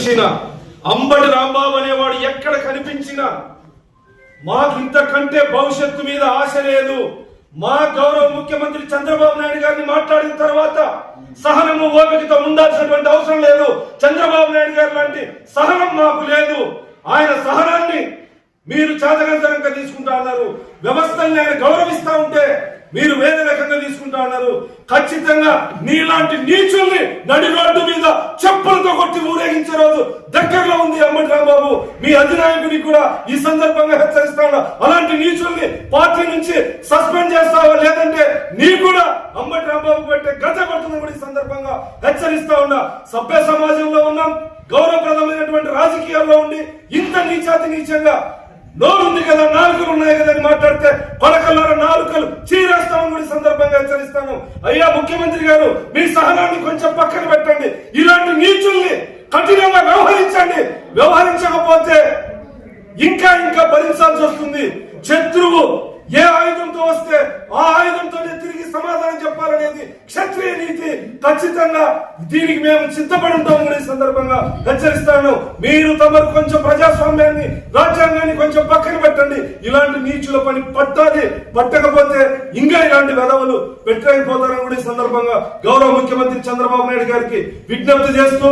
కనిపించిన అంబటి రాంబాబు అనేవాడు ఎక్కడ కనిపించినా మాకు ఇంతకంటే భవిష్యత్తు మీద ఆశ లేదు. మా గౌరవ ముఖ్యమంత్రి చంద్రబాబు నాయుడు గారిని మాట్లాడిన తర్వాత సహనము ఓపికతో ఉండాల్సినటువంటి అవసరం లేదు. చంద్రబాబు నాయుడు గారు లాంటి సహనం మాకు లేదు. ఆయన సహనాన్ని మీరు చాదగంతరంగా తీసుకుంటా ఉన్నారు. వ్యవస్థల్ని ఆయన గౌరవిస్తా ఉంటే మీరు వేరే రకంగా తీసుకుంటా ఉన్నారు. ఖచ్చితంగా నీలాంటి నీచుల్ని నడి రోడ్డు మీద చెప్పులతో కొట్టి ఊరేగించే రోజు దగ్గరలో ఉంది. అంబటి రాంబాబు మీ అధినాయకుడికి కూడా ఈ సందర్భంగా హెచ్చరిస్తా ఉన్నా, అలాంటి నీచుల్ని పార్టీ నుంచి సస్పెండ్ చేస్తావా, లేదంటే నీ కూడా అంబటి రాంబాబు పెట్టే గత పడుతుంది కూడా ఈ సందర్భంగా హెచ్చరిస్తా ఉన్నా. సభ్య సమాజంలో ఉన్నాం, గౌరవప్రదమైనటువంటి రాజకీయాల్లో ఉండి ఇంత నీచాతి నీచంగా నోరుంది కదా, నాలుకలు ఉన్నాయి కదా అని మాట్లాడితే పడకల్లారా నాలుకలు చీరేస్తామని కూడా సందర్భంగా హెచ్చరిస్తాను. అయ్యా ముఖ్యమంత్రి గారు, మీ సహనాన్ని కొంచెం పక్కన పెట్టండి. ఇలాంటి నీచుల్ని కఠినంగా వ్యవహరించండి. వ్యవహరించకపోతే ఇంకా ఇంకా భరించాల్సి వస్తుంది. శత్రువు ఏ ఆయుధంతో వస్తే ఆ ఆయుధంతోనే తిరిగి సమాధానం చెప్పాలనేది క్షత్రియ నీతి. ఖచ్చితంగా దీనికి మేము సిద్ధపడి ఉంటామని ఈ సందర్భంగా హెచ్చరిస్తాను. మీరు తమరు కొంచెం ప్రజాస్వామ్యాన్ని, రాజ్యాంగాన్ని కొంచెం పక్కన పెట్టండి. ఇలాంటి నీచుల పని పట్టాలి. పట్టకపోతే ఇంకా ఇలాంటి వెధవలు పెట్టకపోతారని కూడా ఈ సందర్భంగా గౌరవ ముఖ్యమంత్రి చంద్రబాబు నాయుడు గారికి విజ్ఞప్తి చేస్తూ